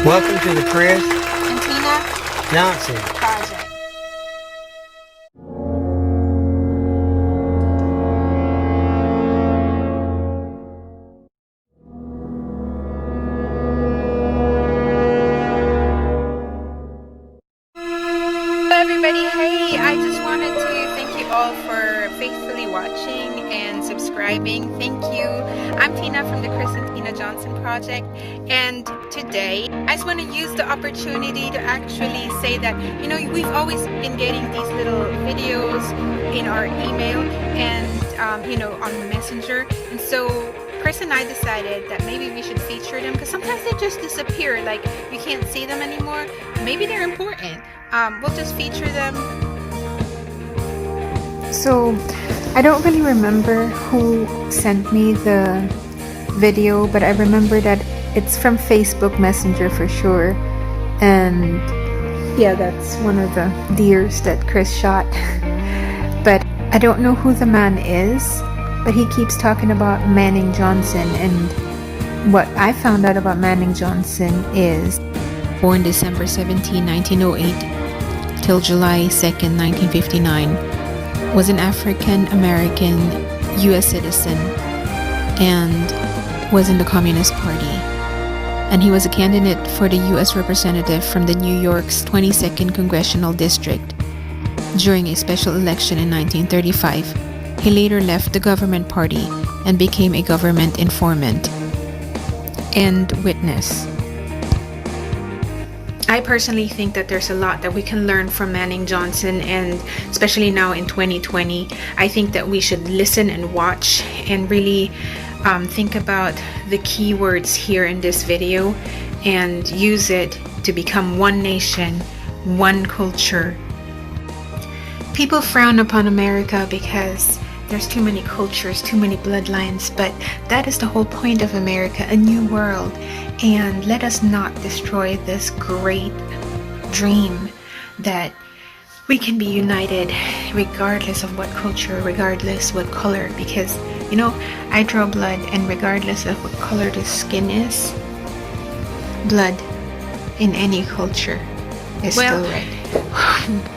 Welcome to the Chris&Teena Johnson Project. Hello everybody, hey, I just wanted to thank you all for faithfully watching and subscribing. Thank you. I'm Tina from the Chris&Teena Johnson Project, and today I just want to use the opportunity to actually say that, you know, we've always been getting these little videos in our email and you know, on Messenger, and so Chris and I decided that maybe we should feature them because sometimes they just disappear, like you can't see them anymore. Maybe they're important. We'll just feature them. So I don't really remember who sent me the video, but I remember that it's from Facebook Messenger for sure. And yeah, that's one of the deers that Chris shot. But I don't know who the man is, but he keeps talking about Manning Johnson. And what I found out about Manning Johnson is born December 17, 1908 till July 2nd, 1959, was an African-American U.S. citizen and was in the Communist Party. And he was a candidate for the U.S. representative from the New York's 22nd Congressional District. During a special election in 1935, he later left the government party and became a government informant and witness. I personally think that there's a lot that we can learn from Manning Johnson, and especially now in 2020, I think that we should listen and watch and really think about the keywords here in this video and use it to become one nation, one culture. People frown upon America because there's too many cultures, too many bloodlines, but that is the whole point of America, a new world. And let us not destroy this great dream that we can be united regardless of what culture, regardless what color, because, you know, I draw blood, and regardless of what color the skin is, blood in any culture is still red.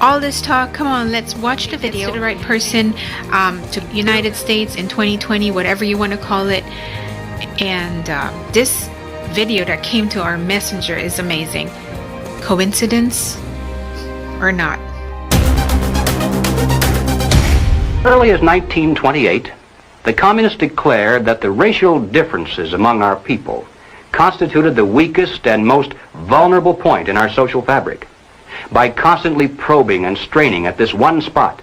All this talk, come on, let's watch the video. To the right person, to United States in 2020, whatever you want to call it. And this video that came to our messenger is amazing. Coincidence or not? Early as 1928, the communists declared that the racial differences among our people constituted the weakest and most vulnerable point in our social fabric. By constantly probing and straining at this one spot,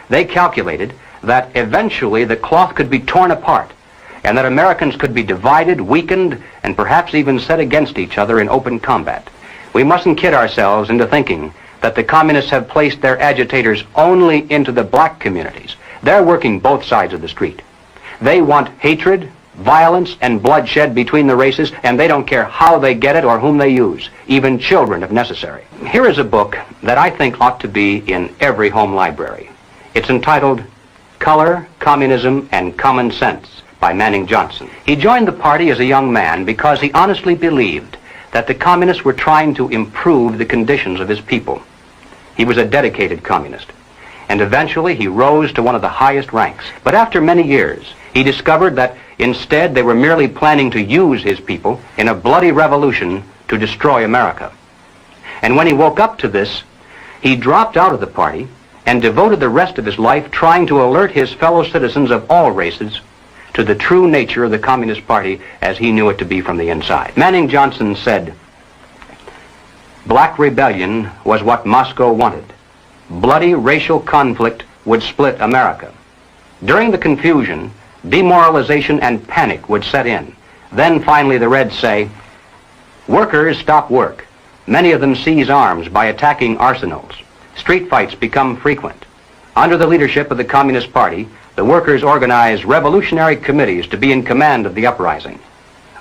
they calculated that eventually the cloth could be torn apart and that Americans could be divided, weakened, and perhaps even set against each other in open combat. We mustn't kid ourselves into thinking that the communists have placed their agitators only into the black communities. They're working both sides of the street. They want hatred, violence, and bloodshed between the races, and they don't care how they get it or whom they use, even children if necessary. Here is a book that I think ought to be in every home library. It's entitled Color, Communism, and Common Sense by Manning Johnson. He joined the party as a young man because he honestly believed that the communists were trying to improve the conditions of his people. He was a dedicated communist, and eventually he rose to one of the highest ranks. But after many years, he discovered that instead they were merely planning to use his people in a bloody revolution to destroy America. And when he woke up to this, he dropped out of the party and devoted the rest of his life trying to alert his fellow citizens of all races to the true nature of the Communist Party as he knew it to be from the inside. Manning Johnson said, "Black rebellion was what Moscow wanted. Bloody racial conflict would split America. During the confusion, demoralization and panic would set in. Then finally the Reds say, workers stop work. Many of them seize arms by attacking arsenals. Street fights become frequent. Under the leadership of the Communist Party, the workers organize revolutionary committees to be in command of the uprising.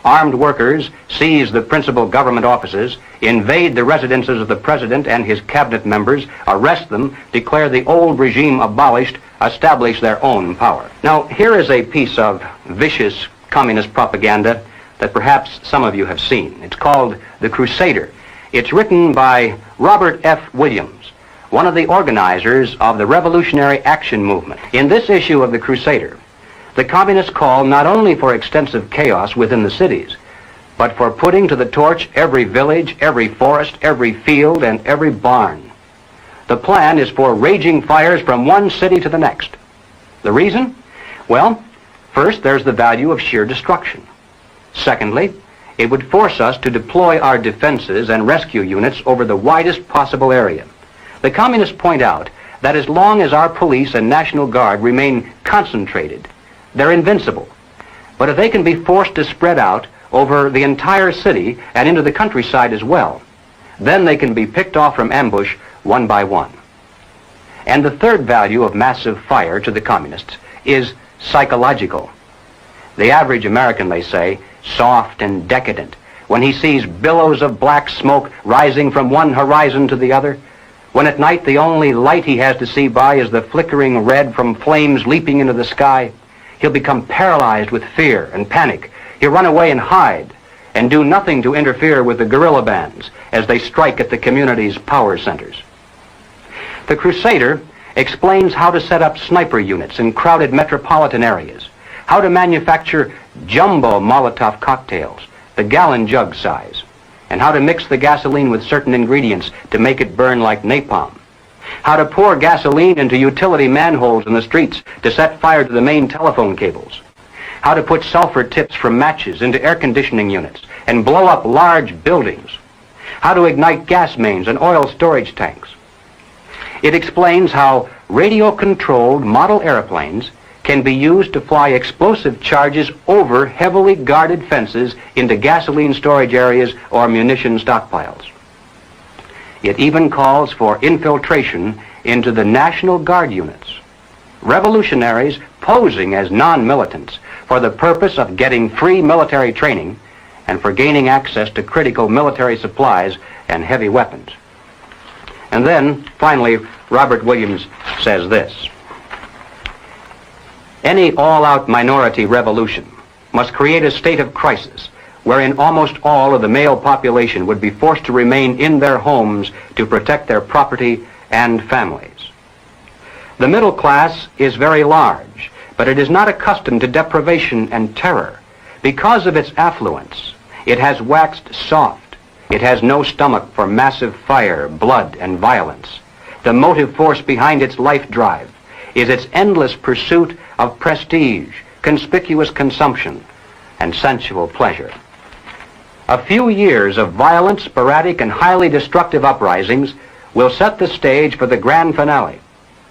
Armed workers seize the principal government offices, invade the residences of the president and his cabinet members, arrest them, declare the old regime abolished, establish their own power." Now, here is a piece of vicious communist propaganda that perhaps some of you have seen. It's called The Crusader. It's written by Robert F. Williams, one of the organizers of the Revolutionary Action Movement. In this issue of The Crusader, the communists call not only for extensive chaos within the cities, but for putting to the torch every village, every forest, every field, and every barn. The plan is for raging fires from one city to the next. The reason? Well, first, there's the value of sheer destruction. Secondly, it would force us to deploy our defenses and rescue units over the widest possible area. The communists point out that as long as our police and National Guard remain concentrated, they're invincible. But if they can be forced to spread out over the entire city and into the countryside as well, then they can be picked off from ambush one by one. And the third value of massive fire to the communists is psychological. The average American, they say, soft and decadent, when he sees billows of black smoke rising from one horizon to the other, when at night the only light he has to see by is the flickering red from flames leaping into the sky, he'll become paralyzed with fear and panic. He'll run away and hide and do nothing to interfere with the guerrilla bands as they strike at the community's power centers. The Crusader explains how to set up sniper units in crowded metropolitan areas, how to manufacture jumbo Molotov cocktails, the gallon jug size, and how to mix the gasoline with certain ingredients to make it burn like napalm, how to pour gasoline into utility manholes in the streets to set fire to the main telephone cables, how to put sulfur tips from matches into air conditioning units and blow up large buildings, how to ignite gas mains and oil storage tanks. It explains how radio-controlled model airplanes can be used to fly explosive charges over heavily guarded fences into gasoline storage areas or munition stockpiles. It even calls for infiltration into the National Guard units, revolutionaries posing as non-militants for the purpose of getting free military training and for gaining access to critical military supplies and heavy weapons. And then, finally, Robert Williams says this: any all-out minority revolution must create a state of crisis wherein almost all of the male population would be forced to remain in their homes to protect their property and families. The middle class is very large, but it is not accustomed to deprivation and terror. Because of its affluence, it has waxed soft. It has no stomach for massive fire, blood, and violence. The motive force behind its life drive is its endless pursuit of prestige, conspicuous consumption, and sensual pleasure. A few years of violent, sporadic, and highly destructive uprisings will set the stage for the grand finale.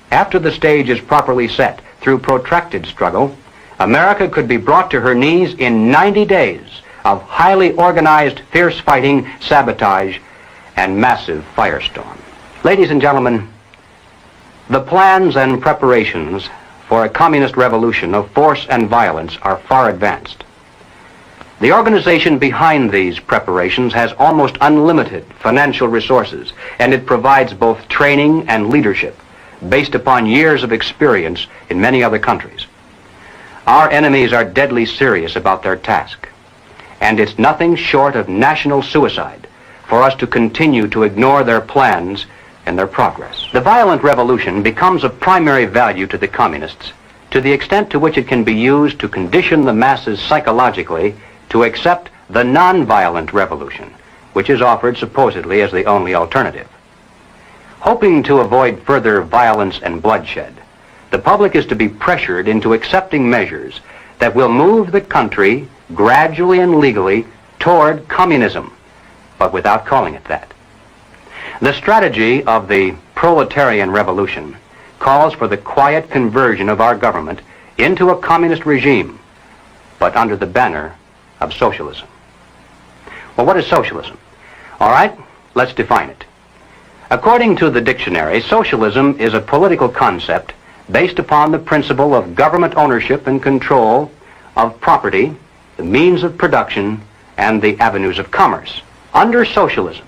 After the stage is properly set through protracted struggle, America could be brought to her knees in 90 days of highly organized, fierce fighting, sabotage, and massive firestorm. Ladies and gentlemen, the plans and preparations for a communist revolution of force and violence are far advanced. The organization behind these preparations has almost unlimited financial resources, and it provides both training and leadership based upon years of experience in many other countries. Our enemies are deadly serious about their task, and it's nothing short of national suicide for us to continue to ignore their plans and their progress. The violent revolution becomes of primary value to the communists to the extent to which it can be used to condition the masses psychologically to accept the non-violent revolution, which is offered supposedly as the only alternative. Hoping to avoid further violence and bloodshed, the public is to be pressured into accepting measures that will move the country gradually and legally toward communism, but without calling it that. The strategy of the proletarian revolution calls for the quiet conversion of our government into a communist regime, but under the banner of socialism. Well, what is socialism? All right, let's define it. According to the dictionary, socialism is a political concept based upon the principle of government ownership and control of property, the means of production, and the avenues of commerce. Under socialism,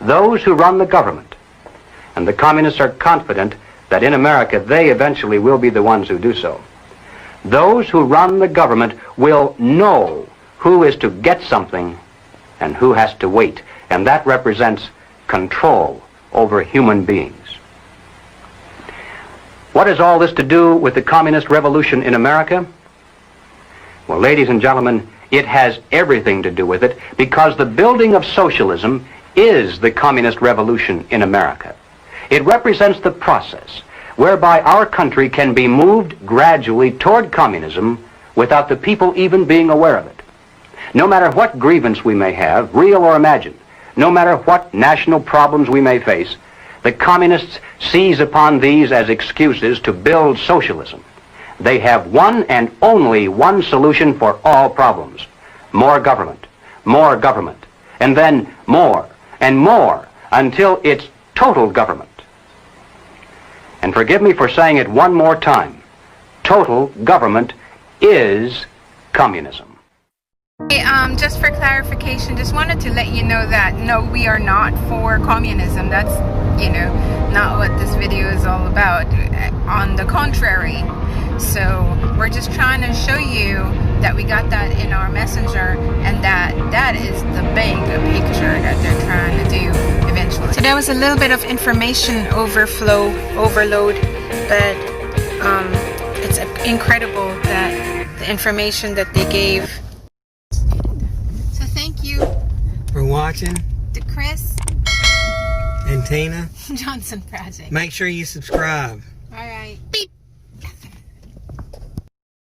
those who run the government, and the communists are confident that in America they eventually will be the ones who do so, those who run the government will know who is to get something and who has to wait. And that represents control over human beings. What has all this to do with the communist revolution in America? Well, ladies and gentlemen, it has everything to do with it, because the building of socialism is the communist revolution in America. It represents the process whereby our country can be moved gradually toward communism without the people even being aware of it. No matter what grievance we may have, real or imagined, no matter what national problems we may face, the communists seize upon these as excuses to build socialism. They have one and only one solution for all problems: more government, and then more and more until it's total government. And forgive me for saying it one more time, total government is communism. Hey, just for clarification, just wanted to let you know that no, we are not for communism. That's, not what this video is all about. On the contrary. So we're just trying to show you that we got that in our messenger, and that is the big picture that they're trying to do eventually. So that was a little bit of information overload, but it's incredible that the information that they gave. So thank you for watching to Chris and Teena Johnson Project. Make sure you subscribe. All right. Beep.